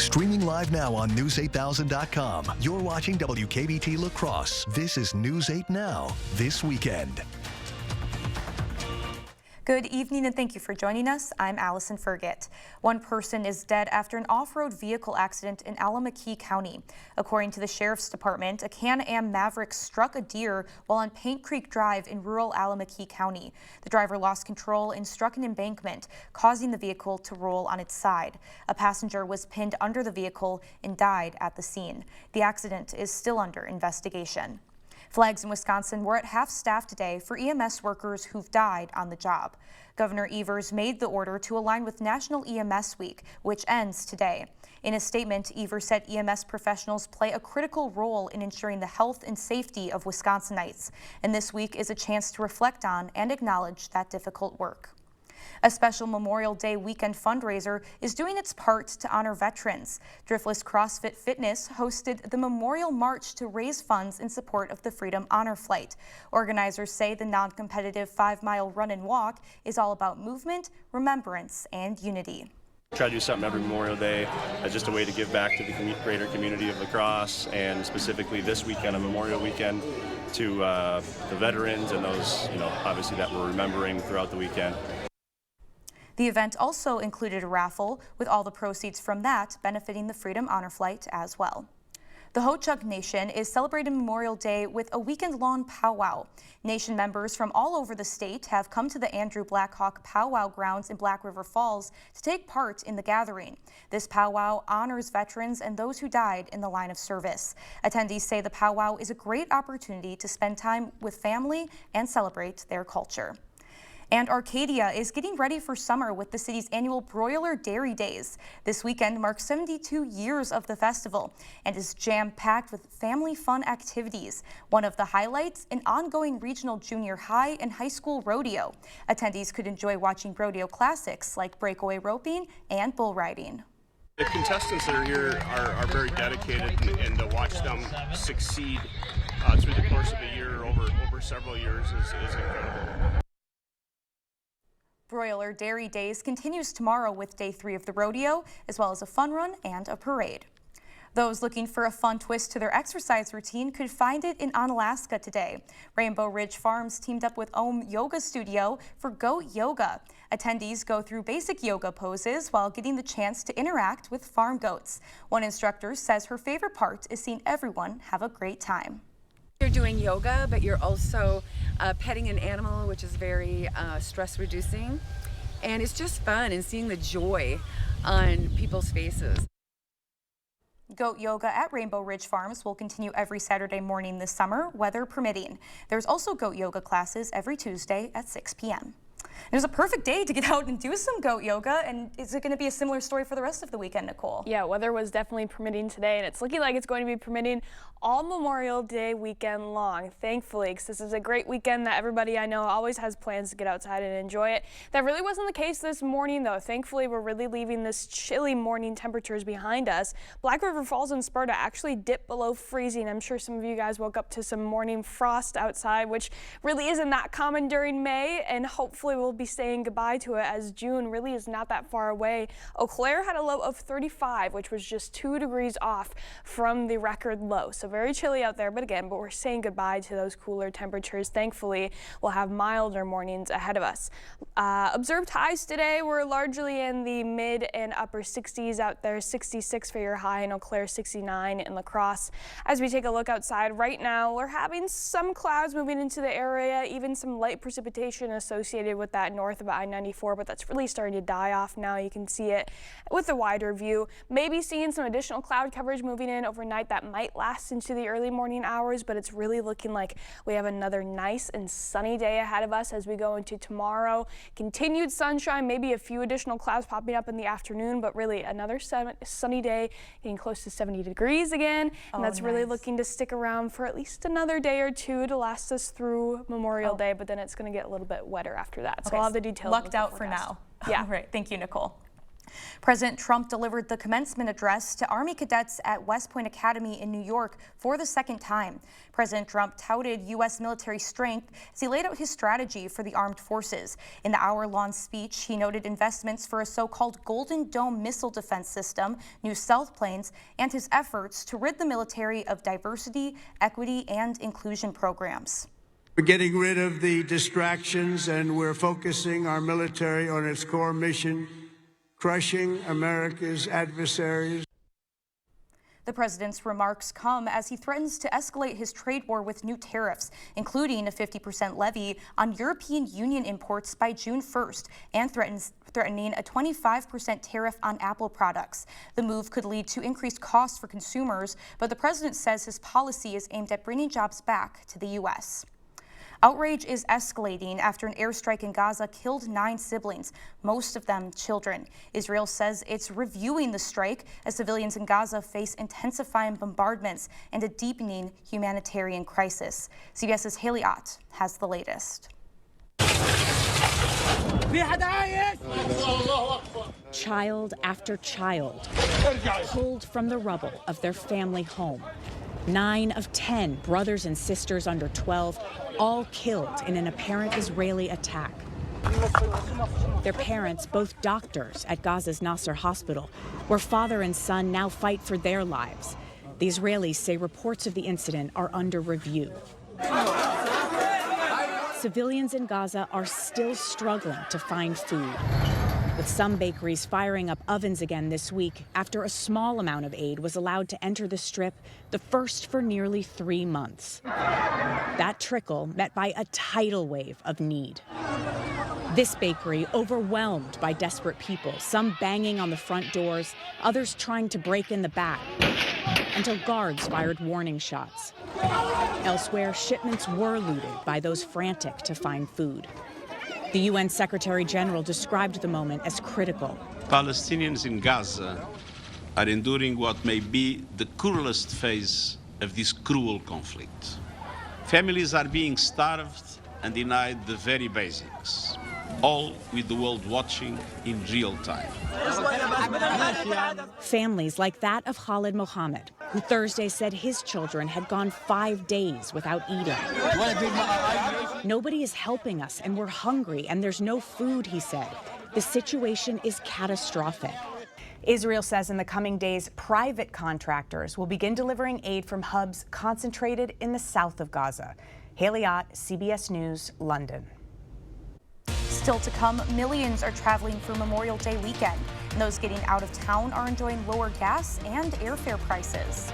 Streaming live now on News8000.com. You're watching WKBT La Crosse. This is News 8 Now, this weekend. Good evening and thank you for joining us. I'm Allison Fergit. One person is dead after an off-road vehicle accident in Allamakee County. According to the Sheriff's Department, a Can-Am Maverick struck a deer while on Paint Creek Drive in rural Allamakee County. The driver lost control and struck an embankment, causing the vehicle to roll on its side. A passenger was pinned under the vehicle and died at the scene. The accident is still under investigation. Flags in Wisconsin were at half staff today for EMS workers who've died on the job. Governor Evers made the order to align with National EMS Week, which ends today. In a statement, Evers said EMS professionals play a critical role in ensuring the health and safety of Wisconsinites, and this week is a chance to reflect on and acknowledge that difficult work. A special Memorial Day weekend fundraiser is doing its part to honor veterans. Driftless CrossFit Fitness hosted the Memorial March to raise funds in support of the Freedom Honor Flight. Organizers say the non-competitive 5-mile run and walk is all about movement, remembrance, and unity. Try to do something every Memorial Day as just a way to give back to the greater community of La Crosse, and specifically this weekend, a Memorial Weekend, to the veterans and those, obviously that we're remembering throughout the weekend. The event also included a raffle, with all the proceeds from that benefiting the Freedom Honor Flight as well. The Ho-Chunk Nation is celebrating Memorial Day with a weekend-long powwow. Nation members from all over the state have come to the Andrew Blackhawk Powwow grounds in Black River Falls to take part in the gathering. This powwow honors veterans and those who died in the line of service. Attendees say the powwow is a great opportunity to spend time with family and celebrate their culture. And Arcadia is getting ready for summer with the city's annual Broiler Dairy Days. This weekend marks 72 years of the festival and is jam-packed with family fun activities. One of the highlights, an ongoing regional junior high and high school rodeo. Attendees could enjoy watching rodeo classics like breakaway roping and bull riding. The contestants that are here are very dedicated, and to watch them succeed through the course of a year, over several years is incredible. Broiler Dairy Days continues tomorrow with day 3 of the rodeo, as well as a fun run and a parade. Those looking for a fun twist to their exercise routine could find it in Onalaska today. Rainbow Ridge Farms teamed up with Om Yoga Studio for Goat Yoga. Attendees go through basic yoga poses while getting the chance to interact with farm goats. One instructor says her favorite part is seeing everyone have a great time. You're doing yoga, but you're also petting an animal, which is very stress reducing, and it's just fun and seeing the joy on people's faces. Goat yoga at Rainbow Ridge Farms will continue every Saturday morning this summer, weather permitting. There's also goat yoga classes every Tuesday at 6 p.m. There's a perfect day to get out and do some goat yoga, and is it going to be a similar story for the rest of the weekend, Nicole? Yeah, weather was definitely permitting today, and it's looking like it's going to be permitting all Memorial Day weekend long, thankfully, because this is a great weekend that everybody I know always has plans to get outside and enjoy it. That really wasn't the case this morning, though. Thankfully, we're really leaving this chilly morning temperatures behind us. Black River Falls and Sparta actually dipped below freezing. I'm sure some of you guys woke up to some morning frost outside, which really isn't that common during May, and hopefully we'll be saying goodbye to it as June really is not that far away. Eau Claire had a low of 35, which was just 2 degrees off from the record low. So very chilly out there, but we're saying goodbye to those cooler temperatures. Thankfully, we'll have milder mornings ahead of us. Observed highs today were largely in the mid and upper 60s out there. 66 for your high in Eau Claire, 69 in La Crosse. As we take a look outside right now, we're having some clouds moving into the area, even some light precipitation associated with that north of I-94, but that's really starting to die off now. You can see it with a wider view. Maybe seeing some additional cloud coverage moving in overnight that might last into the early morning hours, but it's really looking like we have another nice and sunny day ahead of us as we go into tomorrow. Continued sunshine, maybe a few additional clouds popping up in the afternoon, but really another sunny day, getting close to 70 degrees again, and that's really looking to stick around for at least another day or two to last us through Memorial Day, but then it's going to get a little bit wetter after that. So I'll have the details. Lucked out for now. Yeah. Right. Thank you, Nicole. President Trump delivered the commencement address to Army cadets at West Point Academy in New York for the second time. President Trump touted U.S. military strength as he laid out his strategy for the armed forces. In the hour-long speech, he noted investments for a so-called Golden Dome missile defense system, new stealth planes, and his efforts to rid the military of diversity, equity, and inclusion programs. We're getting rid of the distractions, and we're focusing our military on its core mission, crushing America's adversaries. The president's remarks come as he threatens to escalate his trade war with new tariffs, including a 50% levy on European Union imports by June 1st, and threatening a 25% tariff on Apple products. The move could lead to increased costs for consumers, but the president says his policy is aimed at bringing jobs back to the U.S. Outrage is escalating after an airstrike in Gaza killed 9 siblings, most of them children. Israel says it's reviewing the strike as civilians in Gaza face intensifying bombardments and a deepening humanitarian crisis. CBS's Haley Ott has the latest. Child after child pulled from the rubble of their family home. 9 of 10 brothers and sisters under 12, all killed in an apparent Israeli attack. Their parents, both doctors at Gaza's Nasser hospital, where father and son now fight for their lives. The Israelis say reports of the incident are under review. Civilians in Gaza are still struggling to find food, with some bakeries firing up ovens again this week after a small amount of aid was allowed to enter the Strip, the first for nearly 3 months. That trickle met by a tidal wave of need. This bakery overwhelmed by desperate people, some banging on the front doors, others trying to break in the back, until guards fired warning shots. Elsewhere, shipments were looted by those frantic to find food. The UN Secretary General described the moment as critical. Palestinians in Gaza are enduring what may be the cruelest phase of this cruel conflict. Families are being starved and denied the very basics, all with the world watching in real time. Families like that of Khalid Mohammed, who Thursday said his children had gone 5 days without eating. Nobody is helping us, and we're hungry, and there's no food, he said. The situation is catastrophic. Israel says in the coming days, private contractors will begin delivering aid from hubs concentrated in the south of Gaza. Haley Ott, CBS News, London. Still to come, millions are traveling for Memorial Day weekend, and those getting out of town are enjoying lower gas and airfare prices.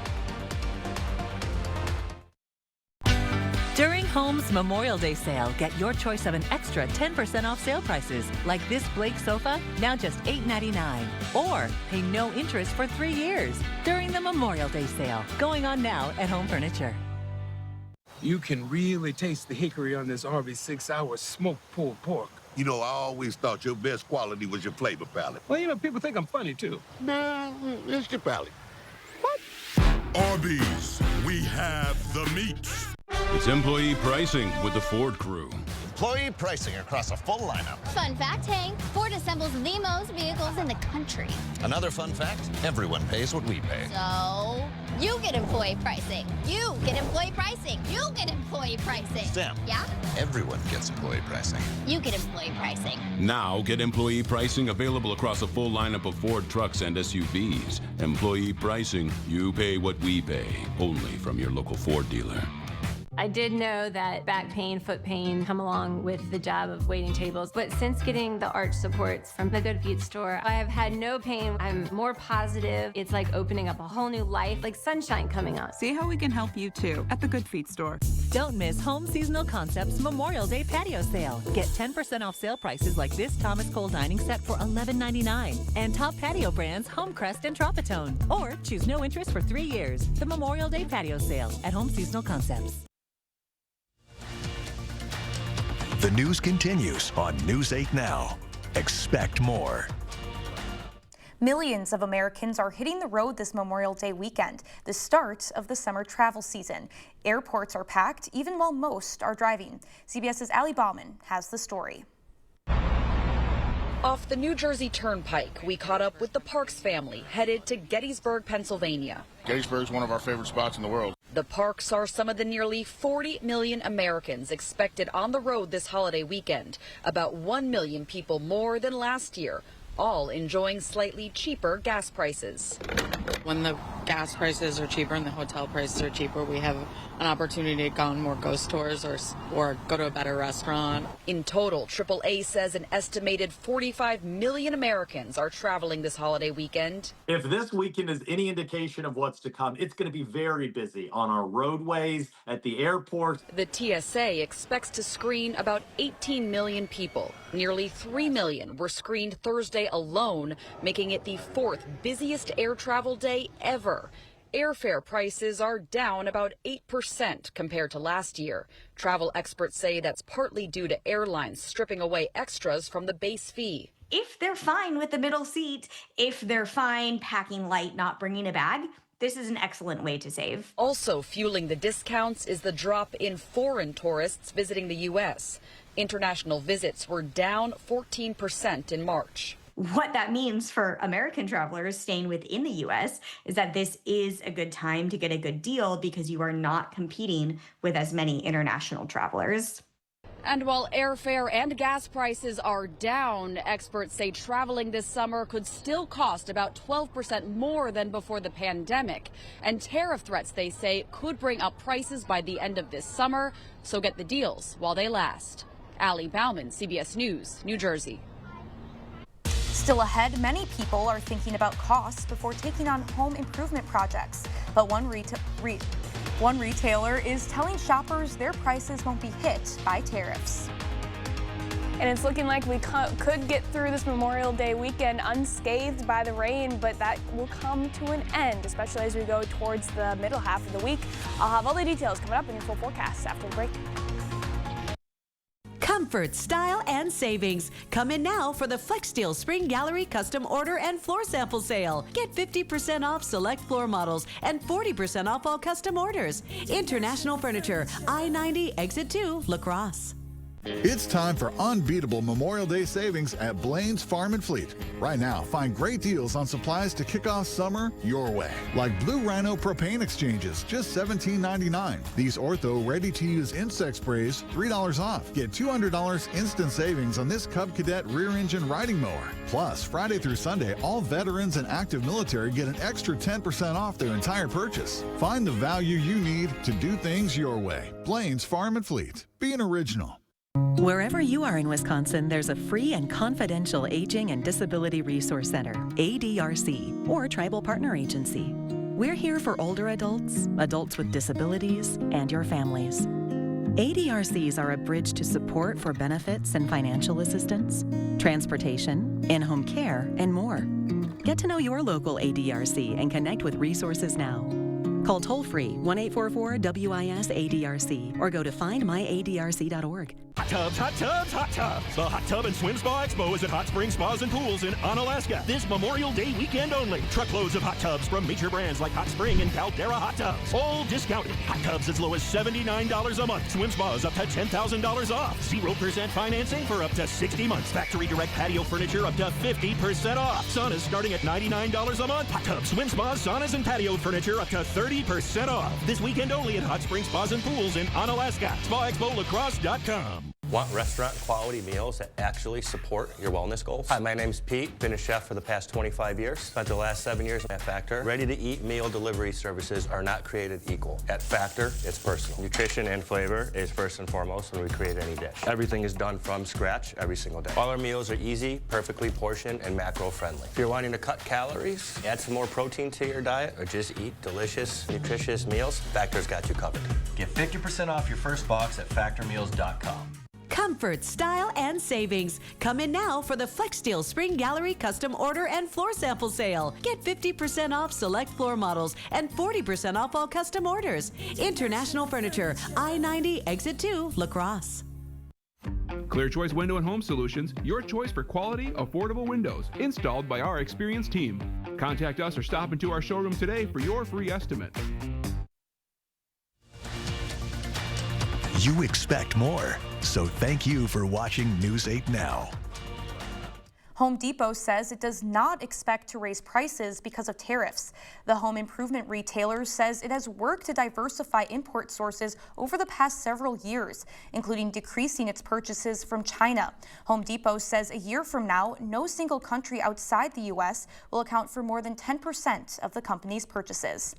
During Home's Memorial Day sale, get your choice of an extra 10% off sale prices, like this Blake sofa, now just $8.99. Or pay no interest for 3 years during the Memorial Day sale, going on now at Home Furniture. You can really taste the hickory on this Arby's 6-hour smoked pulled pork. You know, I always thought your best quality was your flavor palette. Well, you know, people think I'm funny, too. Nah, it's your palate. What? Arby's, we have the meat. It's employee pricing with the Ford crew. Employee pricing across a full lineup. Fun fact, Hank, Ford assembles the most vehicles in the country. Another fun fact, everyone pays what we pay. So, you get employee pricing. You get employee pricing. You get employee pricing. Sam. Yeah? Everyone gets employee pricing. You get employee pricing. Now get employee pricing available across a full lineup of Ford trucks and SUVs. Employee pricing, you pay what we pay, only from your local Ford dealer. I did know that back pain, foot pain come along with the job of waiting tables, but since getting the arch supports from the Good Feet store, I have had no pain. I'm more positive. It's like opening up a whole new life, like sunshine coming out. See how we can help you too at the Good Feet store. Don't miss Home Seasonal Concepts Memorial Day patio sale. Get 10% off sale prices like this Thomas Cole dining set for $11.99 and top patio brands Homecrest and Tropitone. Or choose no interest for 3 years. The Memorial Day patio sale at Home Seasonal Concepts. The news continues on News 8 Now. Expect more. Millions of Americans are hitting the road this Memorial Day weekend, the start of the summer travel season. Airports are packed even while most are driving. CBS's Ali Bauman has the story. Off the New Jersey Turnpike, we caught up with the Parks family headed to Gettysburg, Pennsylvania. Gettysburg is one of our favorite spots in the world. The parks are some of the nearly 40 million Americans expected on the road this holiday weekend, about 1 million people more than last year, all enjoying slightly cheaper gas prices. When the gas prices are cheaper and the hotel prices are cheaper, we have an opportunity to go on more ghost tours or go to a better restaurant. In total, AAA says an estimated 45 million Americans are traveling this holiday weekend. If this weekend is any indication of what's to come, it's going to be very busy on our roadways, at the airport. The TSA expects to screen about 18 million people. Nearly 3 million were screened Thursday alone, making it the fourth busiest air travel day ever. Airfare prices are down about 8% compared to last year. Travel experts say that's partly due to airlines stripping away extras from the base fee. If they're fine with the middle seat, if they're fine packing light, not bringing a bag, this is an excellent way to save. Also fueling the discounts is the drop in foreign tourists visiting the U.S. International visits were down 14% in March. What that means for American travelers staying within the U.S. is that this is a good time to get a good deal because you are not competing with as many international travelers. And while airfare and gas prices are down, experts say traveling this summer could still cost about 12% more than before the pandemic. And tariff threats, they say, could bring up prices by the end of this summer, so get the deals while they last. Allie Bauman, CBS News, New Jersey. Still ahead, many people are thinking about costs before taking on home improvement projects. But one retailer is telling shoppers their prices won't be hit by tariffs. And it's looking like we could get through this Memorial Day weekend unscathed by the rain, but that will come to an end, especially as we go towards the middle half of the week. I'll have all the details coming up in your full forecast after the break. Comfort, style, and savings. Come in now for the FlexSteel Spring Gallery Custom Order and Floor Sample Sale. Get 50% off select floor models and 40% off all custom orders. International Furniture, I-90, Exit 2, La Crosse. It's time for unbeatable Memorial Day savings at Blaine's Farm and Fleet. Right now, find great deals on supplies to kick off summer your way. Like Blue Rhino propane exchanges, just $17.99. These Ortho ready-to-use insect sprays, $3 off. Get $200 instant savings on this Cub Cadet rear-engine riding mower. Plus, Friday through Sunday, all veterans and active military get an extra 10% off their entire purchase. Find the value you need to do things your way. Blaine's Farm and Fleet. Be an original. Wherever you are in Wisconsin, there's a free and confidential Aging and Disability Resource Center, ADRC, or Tribal Partner Agency. We're here for older adults, adults with disabilities, and your families. ADRCs are a bridge to support for benefits and financial assistance, transportation, in-home care, and more. Get to know your local ADRC and connect with resources now. Call toll-free 1-844-WIS-ADRC or go to findmyadrc.org. Hot tubs, hot tubs, hot tubs. The Hot Tub and Swim Spa Expo is at Hot Springs Spas and Pools in Onalaska this Memorial Day weekend only. Truckloads of hot tubs from major brands like Hot Spring and Caldera Hot Tubs. All discounted. Hot tubs as low as $79 a month. Swim spas up to $10,000 off. 0% financing for up to 60 months. Factory direct patio furniture up to 50% off. Saunas starting at $99 a month. Hot tubs, swim spas, saunas, and patio furniture up to 30% off. This weekend only at Hot Springs Spas and Pools in Onalaska. SpaExpoLaCrosse.com. Want restaurant quality meals that actually support your wellness goals? Hi, my name's Pete. Been a chef for the past 25 years. Spent the last 7 years at Factor. Ready-to-eat meal delivery services are not created equal. At Factor, it's personal. Nutrition and flavor is first and foremost when we create any dish. Everything is done from scratch every single day. All our meals are easy, perfectly portioned, and macro-friendly. If you're wanting to cut calories, add some more protein to your diet, or just eat delicious, nutritious meals, Factor's got you covered. Get 50% off your first box at factormeals.com. Comfort, style, and savings. Come in now for the FlexSteel Spring Gallery Custom Order and Floor Sample Sale. Get 50% off select floor models and 40% off all custom orders. International Furniture, I-90, Exit 2, La Crosse. Clear Choice Window and Home Solutions, your choice for quality, affordable windows, installed by our experienced team. Contact us or stop into our showroom today for your free estimate. You expect more, so thank you for watching News 8 Now. Home Depot says it does not expect to raise prices because of tariffs. The home improvement retailer says it has worked to diversify import sources over the past several years, including decreasing its purchases from China. Home Depot says a year from now, no single country outside the U.S. will account for more than 10% of the company's purchases.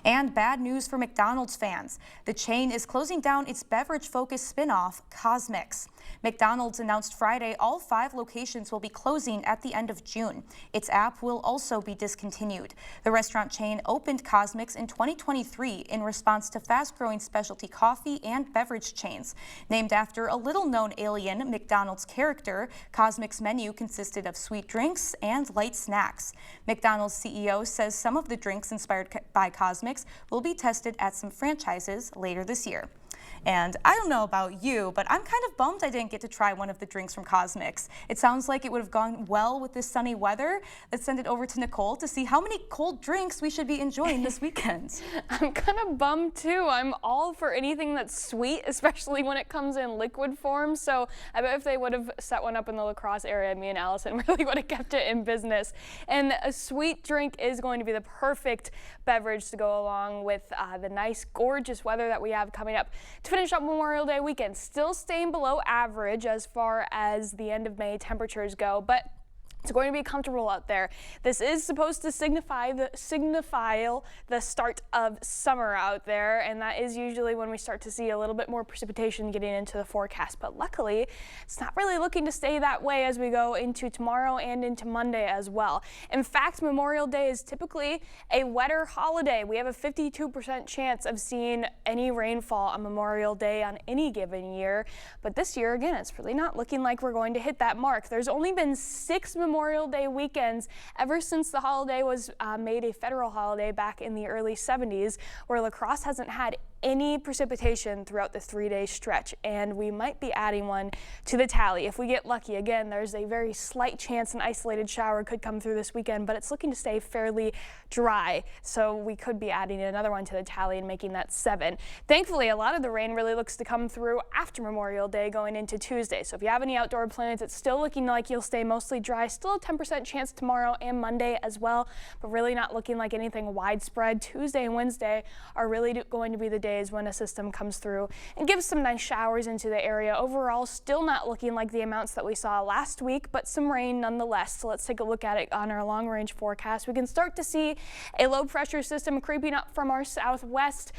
And bad news for McDonald's fans. The chain is closing down its beverage-focused spin-off, CosMc's. McDonald's announced Friday all 5 locations will be closing at the end of June. Its app will also be discontinued. The restaurant chain opened CosMc's in 2023 in response to fast-growing specialty coffee and beverage chains. Named after a little-known alien McDonald's character, CosMc's menu consisted of sweet drinks and light snacks. McDonald's CEO says some of the drinks inspired by CosMc's will be tested at some franchises later this year. And I don't know about you, but I'm kind of bummed I didn't get to try one of the drinks from CosMc's. It sounds like it would have gone well with this sunny weather. Let's send it over to Nicole to see how many cold drinks we should be enjoying this weekend. I'm kind of bummed too. I'm all for anything that's sweet, especially when it comes in liquid form. So I bet if they would have set one up in the La Crosse area, me and Allison really would have kept it in business. And a sweet drink is going to be the perfect beverage to go along with the nice, gorgeous weather that we have coming up to finish up Memorial Day weekend. Still staying below average as far as the end of May temperatures go, but it's going to be comfortable out there. This is supposed to signify the start of summer out there, and that is usually when we start to see a little bit more precipitation getting into the forecast. But luckily, it's not really looking to stay that way as we go into tomorrow and into Monday as well. In fact, Memorial Day is typically a wetter holiday. We have a 52% chance of seeing any rainfall on Memorial Day on any given year. But this year, again, it's really not looking like we're going to hit that mark. There's only been 6 Memorial Day weekends ever since the holiday was made a federal holiday back in the early 70s, where La Crosse hasn't had any precipitation throughout the 3-day stretch, and we might be adding one to the tally if we get lucky. Again, there's a very slight chance an isolated shower could come through this weekend, but it's looking to stay fairly dry, so we could be adding another one to the tally and making that 7. Thankfully, a lot of the rain really looks to come through after Memorial Day going into Tuesday, so if you have any outdoor plans, it's still looking like you'll stay mostly dry. Still a 10% chance tomorrow and Monday as well, but really not looking like anything widespread. Tuesday and Wednesday are really going to be the days when a system comes through and gives some nice showers into the area. Overall, still not looking like the amounts that we saw last week, but some rain nonetheless. So let's take a look at it on our long-range forecast. We can start to see a low-pressure system creeping up from our southwest,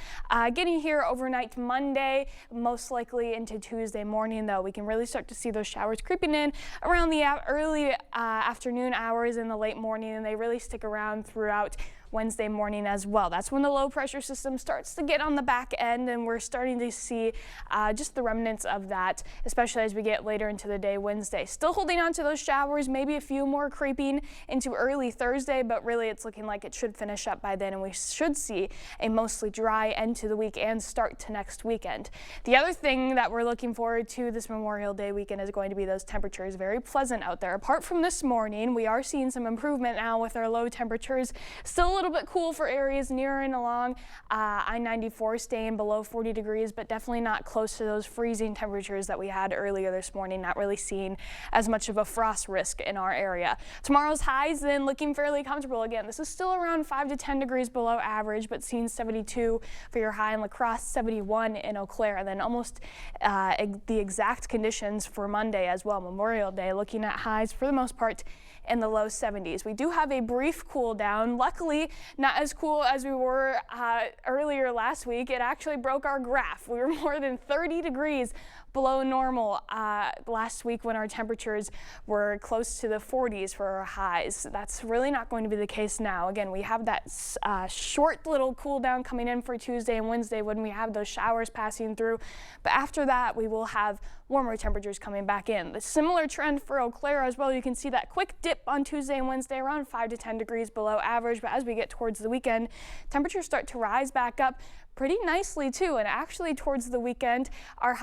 getting here overnight Monday, most likely into Tuesday morning, though. We can really start to see those showers creeping in around the early afternoon hours in the late morning, and they really stick around throughout Wednesday morning as well. That's when the low pressure system starts to get on the back end, and we're starting to see just the remnants of that, especially as we get later into the day Wednesday. Still holding on to those showers, maybe a few more creeping into early Thursday, but really it's looking like it should finish up by then, and we should see a mostly dry end to the week and start to next weekend. The other thing that we're looking forward to this Memorial Day weekend is going to be those temperatures. Very pleasant out there. Apart from this morning, we are seeing some improvement now with our low temperatures. Still a little bit cool for areas near and along I-94, staying below 40 degrees, but definitely not close to those freezing temperatures that we had earlier this morning. Not really seeing as much of a frost risk in our area. Tomorrow's highs then looking fairly comfortable. Again, this is still around 5 to 10 degrees below average, but seeing 72 for your high in La Crosse, 71 in Eau Claire, and then almost the exact conditions for Monday as well. Memorial Day looking at highs for the most part in the low 70s. We do have a brief cool down. Luckily, not as cool as we were earlier last week. It actually broke our graph. We were more than 30 degrees below normal last week when our temperatures were close to the 40s for our highs. That's really not going to be the case now. Again, we have that short little cool down coming in for Tuesday and Wednesday when we have those showers passing through. But after that, we will have warmer temperatures coming back in. The similar trend for Eau Claire as well. You can see that quick dip on Tuesday and Wednesday around 5 to 10 degrees below average. But as we get towards the weekend, temperatures start to rise back up pretty nicely too, and actually towards the weekend, our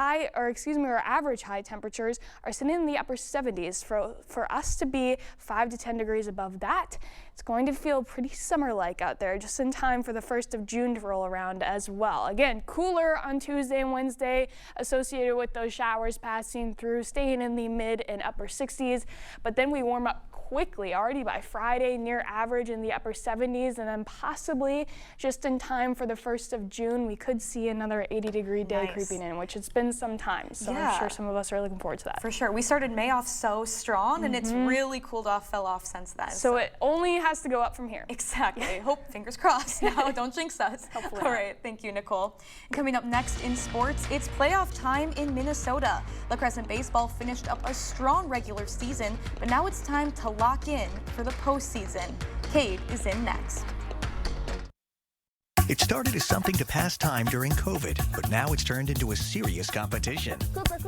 our average high temperatures are sitting in the upper 70s. For us to be 5 to 10 degrees above that, it's going to feel pretty summer-like out there, just in time for the 1st of June to roll around as well. Again, cooler on Tuesday and Wednesday, associated with those showers passing through, staying in the mid and upper 60s. But then we warm up quickly, already by Friday, near average in the upper 70s, and then possibly just in time for the 1st of June, we could see another 80-degree day creeping in, which it's been some time. So I'm sure some of us are looking forward to that. For sure. We started May off so strong, and it's really cooled off, fell off since then. So it only has to go up from here. Exactly. Hope, fingers crossed. Now, don't jinx us. Hopefully All right. Thank you, Nicole. And coming up next in sports, it's playoff time in Minnesota. La Crescent baseball finished up a strong regular season, but now it's time to lock in for the postseason. Cade is in next. It started as something to pass time during COVID, but now it's turned into a serious competition. Cooper,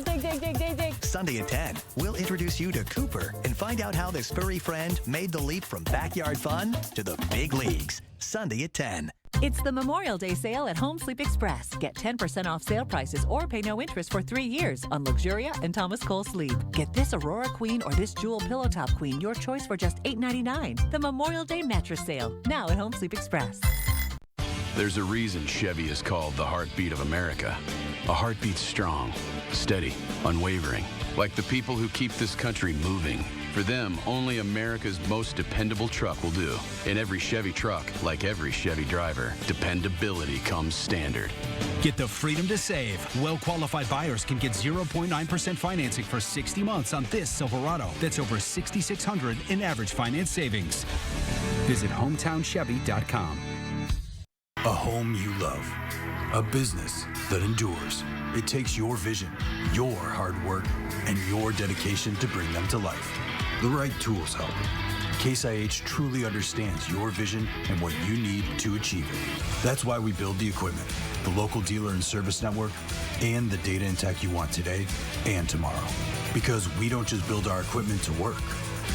dig. Sunday at 10, we'll introduce you to Cooper and find out how this furry friend made the leap from backyard fun to the big leagues. Sunday at 10. It's the Memorial Day sale at Home Sleep Express. Get 10% off sale prices or pay no interest for 3 years on Luxuria and Thomas Cole Sleep. Get this Aurora Queen or this Jewel Pillow Top Queen, your choice for just $8.99. The Memorial Day mattress sale, now at Home Sleep Express. There's a reason Chevy is called the heartbeat of America. A heartbeat strong, steady, unwavering. Like the people who keep this country moving. For them, only America's most dependable truck will do. In every Chevy truck, like every Chevy driver, dependability comes standard. Get the freedom to save. Well-qualified buyers can get 0.9% financing for 60 months on this Silverado. That's over $6,600 in average finance savings. Visit HometownChevy.com. A home you love. A business that endures. It takes your vision, your hard work, and your dedication to bring them to life. The right tools help. Case IH truly understands your vision and what you need to achieve it. That's why we build the equipment, the local dealer and service network, and the data and tech you want today and tomorrow. Because we don't just build our equipment to work.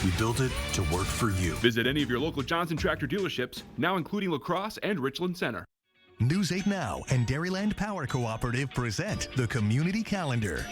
We built it to work for you. Visit any of your local Johnson Tractor dealerships, now including La Crosse and Richland Center. News 8 Now and Dairyland Power Cooperative present the Community Calendar.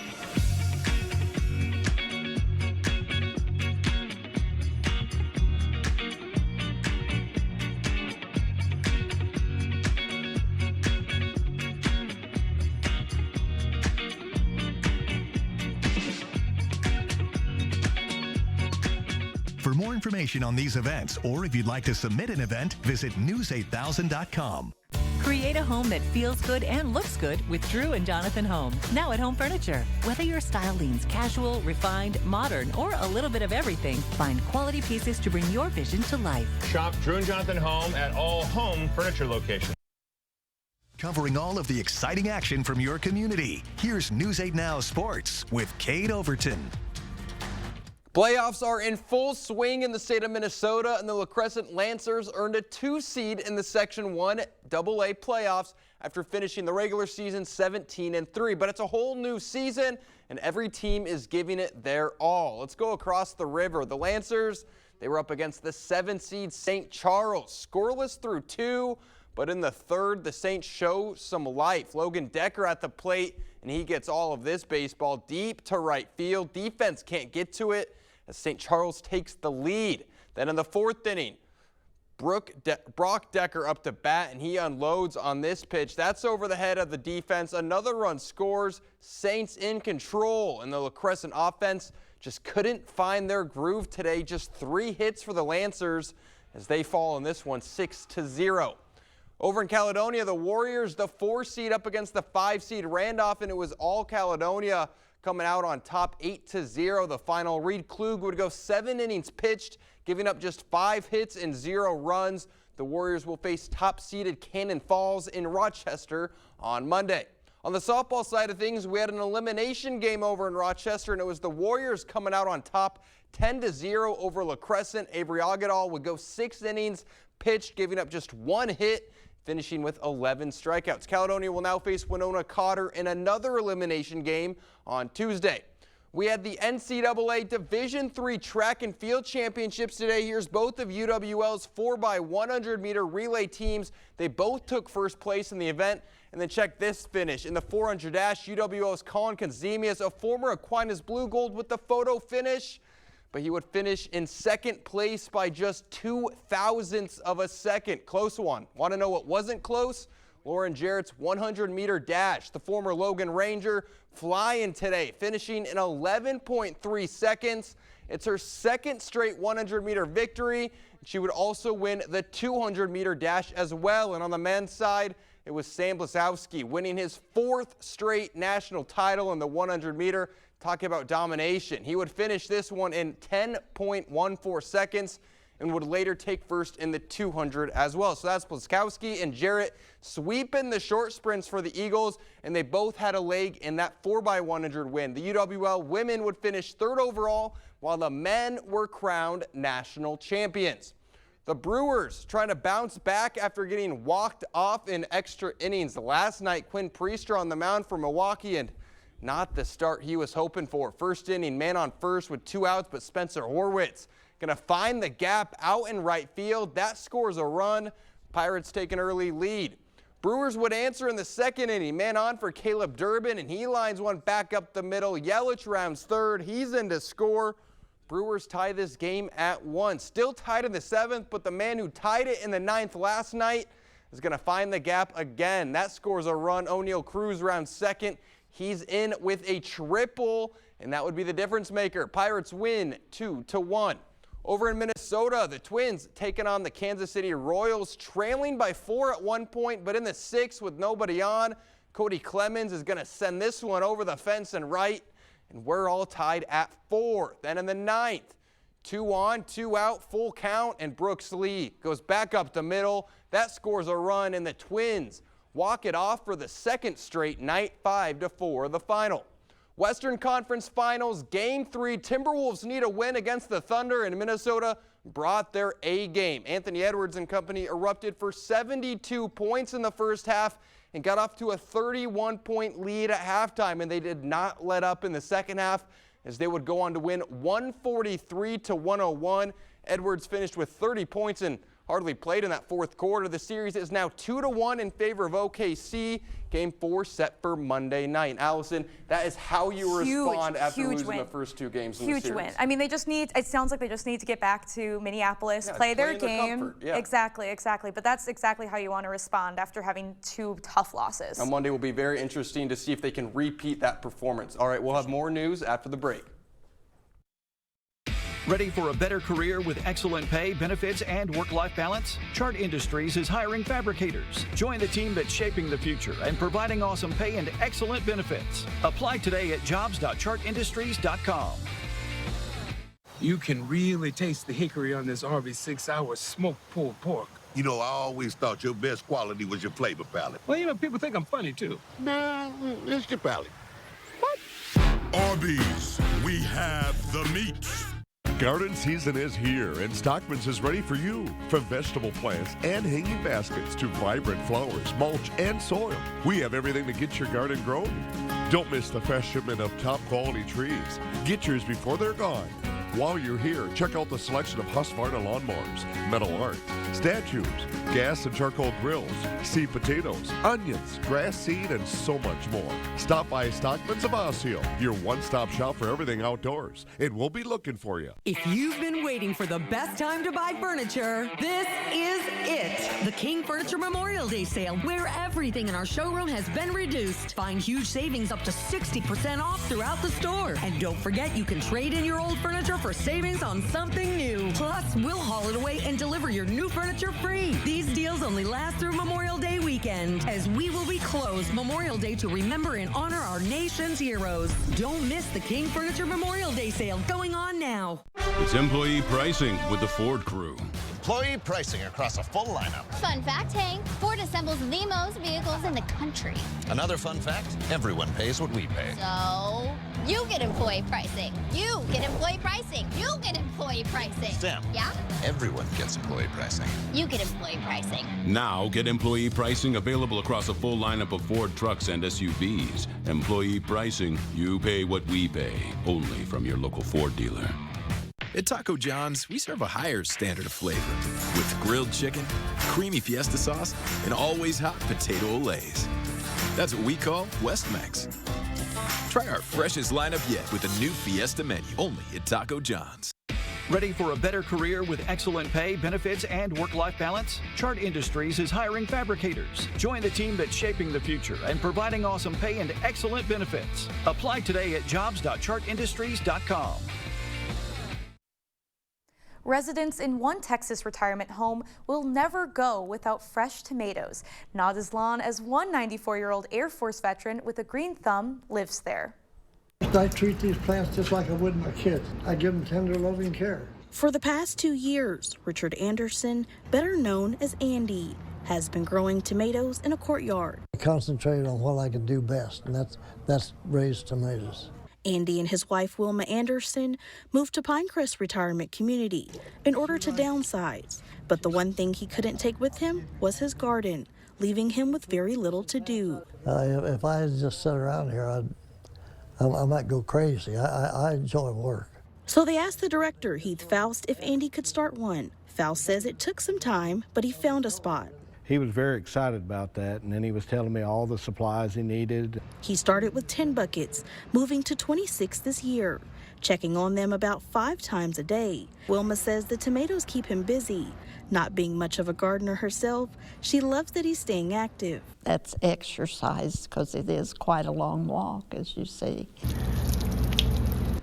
For more information on these events, or if you'd like to submit an event, visit news8000.com. Create a home that feels good and looks good with Drew and Jonathan Home, now at Home Furniture. Whether your style leans casual, refined, modern, or a little bit of everything, find quality pieces to bring your vision to life. Shop Drew and Jonathan Home at all Home Furniture locations. Covering all of the exciting action from your community, here's News 8 Now Sports with Cade Overton. Playoffs are in full swing in the state of Minnesota, and the La Crescent Lancers earned a 2 seed in the Section 1 AA playoffs after finishing the regular season 17-3. But it's a whole new season, and every team is giving it their all. Let's go across the river. The Lancers, they were up against the 7 seed St. Charles, scoreless through 2. But in the third, the Saints show some life. Logan Decker at the plate, and he gets all of this baseball deep to right field. Defense can't get to it as St. Charles takes the lead. Then in the 4th inning, Brock Decker up to bat, and he unloads on this pitch. That's over the head of the defense. Another run scores. Saints in control, and the La Crescent offense just couldn't find their groove today. Just 3 hits for the Lancers as they fall in this one 6-0. Over in Caledonia, the Warriors, the 4 seed up against the 5 seed Randolph, and it was all Caledonia coming out on top 8-0. The final, Reed Klug would go 7 innings pitched, giving up just 5 hits and 0 runs. The Warriors will face top-seeded Cannon Falls in Rochester on Monday. On the softball side of things, we had an elimination game over in Rochester, and it was the Warriors coming out on top 10-0 over La Crescent. Avery Agadal would go 6 innings pitched, giving up just 1 hit, finishing with 11 strikeouts. Caledonia will now face Winona Cotter in another elimination game on Tuesday. We had the NCAA Division III Track and Field Championships today. Here's both of UWL's 4x100 meter relay teams. They both took first place in the event. And then check this finish. In the 400 dash, UWL's Colin Kazemias, a former Aquinas Blue Gold, with the photo finish. But he would finish in second place by just 0.02 of a second. Close one. Want to know what wasn't close? Lauren Jarrett's 100-meter dash. The former Logan Ranger flying today, finishing in 11.3 seconds. It's her second straight 100-meter victory. She would also win the 200-meter dash as well. And on the men's side, it was Sam Blasowski winning his fourth straight national title in the 100-meter. Talking about domination. He would finish this one in 10.14 seconds and would later take first in the 200 as well. So that's Blasowski and Jarrett sweeping the short sprints for the Eagles, and they both had a leg in that 4x100 win. The UWL women would finish third overall, while the men were crowned national champions. The Brewers trying to bounce back after getting walked off in extra innings last night. Quinn Priester on the mound for Milwaukee, and not the start he was hoping for. First inning, man on first with 2 outs, but Spencer Horwitz going to find the gap out in right field. That scores a run. Pirates take an early lead. Brewers would answer in the second inning. Man on for Caleb Durbin, and he lines one back up the middle. Yelich rounds third. He's in to score. Brewers tie this game at 1. Still tied in the 7th, but the man who tied it in the 9th last night is going to find the gap again. That scores a run. O'Neal Cruz rounds second. He's in with a triple, and that would be the difference maker. Pirates win 2-1. Over in Minnesota, the Twins taking on the Kansas City Royals, trailing by 4 at one point, but in the 6th with nobody on, Cody Clemens is going to send this one over the fence and right, and we're all tied at 4. Then in the 9th, 2 on, 2 out, full count, and Brooks Lee goes back up the middle. That scores a run, and the Twins walk it off for the second straight night, 5-4 the final. Western Conference Finals, Game 3. Timberwolves need a win against the Thunder, and Minnesota brought their A game. Anthony Edwards and company erupted for 72 points in the first half and got off to a 31-point lead at halftime, and they did not let up in the second half as they would go on to win 143-101. Edwards finished with 30 points and hardly played in that fourth quarter. The series is now 2-1 in favor of OKC. Game 4 set for Monday night. Allison, that is how you respond after losing the first 2 games in the series. Huge win. I mean, it sounds like they just need to get back to Minneapolis, play their game. Exactly. But that's exactly how you want to respond after having 2 tough losses. On Monday will be very interesting to see if they can repeat that performance. All right, we'll have more news after the break. Ready for a better career with excellent pay, benefits, and work-life balance? Chart Industries is hiring fabricators. Join the team that's shaping the future and providing awesome pay and excellent benefits. Apply today at jobs.chartindustries.com. You can really taste the hickory on this Arby's 6-hour smoked pulled pork. You know, I always thought your best quality was your flavor palette. Well, you know, people think I'm funny, too. Nah, it's your palate. What? Arby's, we have the meat. Garden season is here, and Stockman's is ready for you. From vegetable plants and hanging baskets to vibrant flowers, mulch, and soil, we have everything to get your garden growing. Don't miss the fresh shipment of top-quality trees. Get yours before they're gone. While you're here, check out the selection of Husqvarna lawnmowers, metal art, statues, gas and charcoal grills, seed potatoes, onions, grass seed, and so much more. Stop by Stockman's of Osseo, your one-stop shop for everything outdoors, and we'll be looking for you. If you've been waiting for the best time to buy furniture, this is it. The King Furniture Memorial Day Sale, where everything in our showroom has been reduced. Find huge savings up to 60% off throughout the store. And don't forget, you can trade in your old furniture for savings on something new. Plus, we'll haul it away and deliver your new furniture free. These deals only last through Memorial Day weekend, as we will be closed Memorial Day to remember and honor our nation's heroes. Don't miss the King Furniture Memorial Day Sale going on now. It's employee pricing with the Ford crew. employee pricing across a full lineup. Fun fact, Hank, Ford assembles the most vehicles in the country. Another fun fact, everyone pays what we pay. So, you get employee pricing. You get employee pricing. You get employee pricing. Sam. Yeah? Everyone gets employee pricing. You get employee pricing. Now get employee pricing available across a full lineup of Ford trucks and SUVs. Employee pricing, you pay what we pay, only from your local Ford dealer. At Taco John's, we serve a higher standard of flavor with grilled chicken, creamy fiesta sauce, and always hot potato olays. That's what we call West-Mex. Try our freshest lineup yet with the new Fiesta menu, only at Taco John's. Ready for a better career with excellent pay, benefits, and work-life balance? Chart Industries is hiring fabricators. Join the team that's shaping the future and providing awesome pay and excellent benefits. Apply today at jobs.chartindustries.com. Residents in one Texas retirement home will never go without fresh tomatoes. Not as long as one 94-year-old Air Force veteran with a green thumb lives there. I treat these plants just like I would my kids. I give them tender, loving care. For the past 2 years, Richard Anderson, better known as Andy, has been growing tomatoes in a courtyard. I concentrated on what I could do best, and that's raise tomatoes. Andy and his wife, Wilma Anderson, moved to Pinecrest Retirement Community in order to downsize. But the one thing he couldn't take with him was his garden, leaving him with very little to do. If I had just sat around here, I might go crazy. I enjoy work. So they asked the director, Heath Faust, if Andy could start one. Faust says it took some time, but he found a spot. He was very excited about that, and then he was telling me all the supplies he needed. He started with 10 buckets, moving to 26 this year, checking on them about 5 times a day. Wilma says the tomatoes keep him busy. Not being much of a gardener herself, she loves that he's staying active. That's exercise because it is quite a long walk, as you see.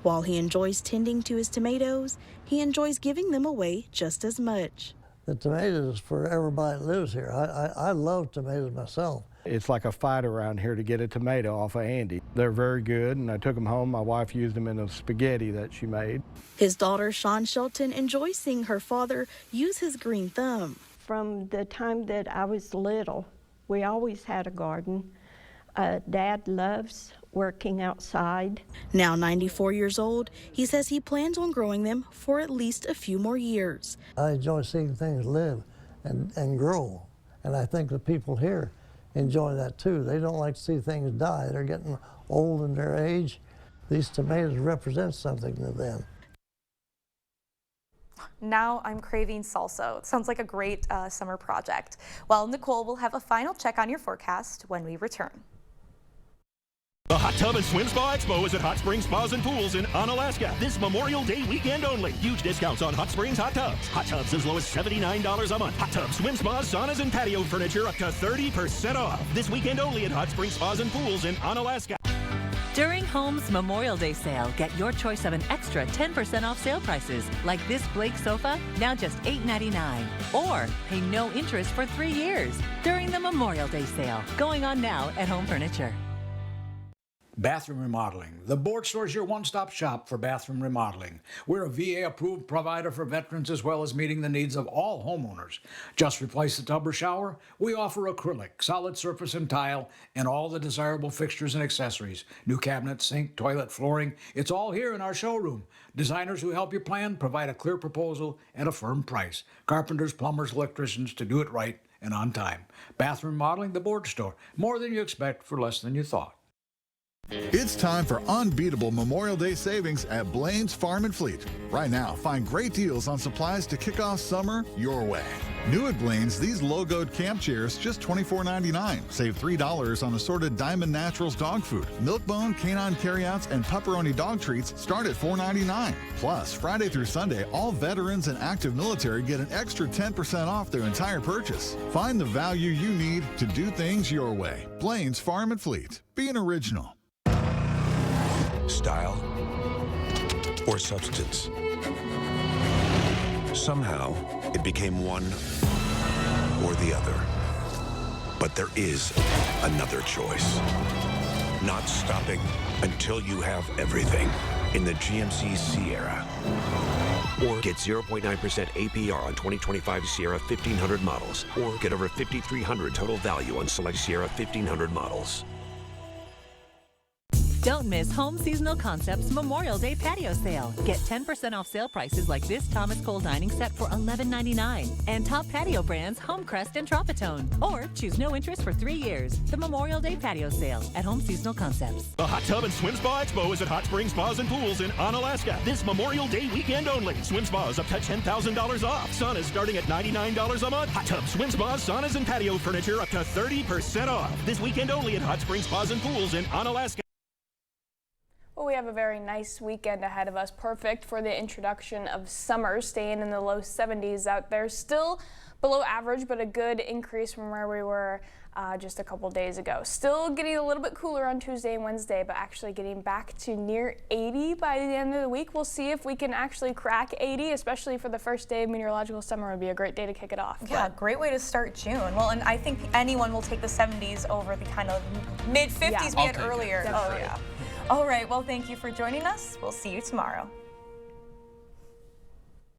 While he enjoys tending to his tomatoes, he enjoys giving them away just as much. The tomatoes for everybody that lives here. I love tomatoes myself. It's like a fight around here to get a tomato off of Andy. They're very good, and I took them home. My wife used them in a spaghetti that she made. His daughter, Shawn Shelton, enjoys seeing her father use his green thumb. From the time that I was little, we always had a garden. Dad loves working outside. Now 94 years old, he says he plans on growing them for at least a few more years. I enjoy seeing things live and grow, and I think the people here enjoy that too. They don't like to see things die. They're getting old in their age. These tomatoes represent something to them. Now I'm craving salsa. It sounds like a great summer project. Well, Nicole will have a final check on your forecast when we return. The Hot Tub and Swim Spa Expo is at Hot Springs Spas and Pools in Onalaska this Memorial Day weekend only. Huge discounts on Hot Springs hot tubs. Hot tubs as low as $79 a month. Hot tubs, swim spas, saunas, and patio furniture up to 30% off. This weekend only at Hot Springs Spas and Pools in Onalaska. During Home's Memorial Day sale, get your choice of an extra 10% off sale prices, like this Blake sofa, now just $8.99. Or pay no interest for 3 years during the Memorial Day sale, going on now at Home Furniture. Bathroom Remodeling. The Board Store is your one-stop shop for bathroom remodeling. We're a VA-approved provider for veterans as well as meeting the needs of all homeowners. Just replace the tub or shower? We offer acrylic, solid surface and tile, and all the desirable fixtures and accessories. New cabinets, sink, toilet, flooring. It's all here in our showroom. Designers who help you plan provide a clear proposal at a firm price. Carpenters, plumbers, electricians to do it right and on time. Bathroom Remodeling, The Board Store. More than you expect for less than you thought. It's time for unbeatable Memorial Day savings at Blaine's Farm and Fleet. Right now, find great deals on supplies to kick off summer your way. New at Blaine's, these logoed camp chairs just $24.99. Save $3 on assorted Diamond Naturals dog food. Milkbone, canine carryouts, and pepperoni dog treats start at $4.99. Plus, Friday through Sunday, all veterans and active military get an extra 10% off their entire purchase. Find the value you need to do things your way. Blaine's Farm and Fleet. Be an original. Style or substance. Somehow, it became one or the other. But there is another choice. Not stopping until you have everything in the GMC Sierra. Or get 0.9% APR on 2025 Sierra 1500 models. Or get over $5,300 total value on select Sierra 1500 models. Don't miss Home Seasonal Concepts Memorial Day patio sale. Get 10% off sale prices like this Thomas Cole dining set for $11.99 and top patio brands Homecrest and Tropitone. Or choose no interest for 3 years. The Memorial Day patio sale at Home Seasonal Concepts. The Hot Tub and Swim Spa Expo is at Hot Springs Spas and Pools in Onalaska. This Memorial Day weekend only. Swim spas up to $10,000 off. Saunas starting at $99 a month. Hot tubs, swim spas, saunas, and patio furniture up to 30% off. This weekend only at Hot Springs Spas and Pools in Onalaska. Well, we have a very nice weekend ahead of us, perfect for the introduction of summer, staying in the low 70s out there. Still below average, but a good increase from where we were just a couple days ago. Still getting a little bit cooler on Tuesday and Wednesday, but actually getting back to near 80 by the end of the week. We'll see if we can actually crack 80, especially for the first day of meteorological summer. Would be a great day to kick it off. Yeah, great way to start June. Well, and I think anyone will take the 70s over the kind of mid-50s we had earlier. Oh, yeah. All right, well, thank you for joining us. We'll see you tomorrow.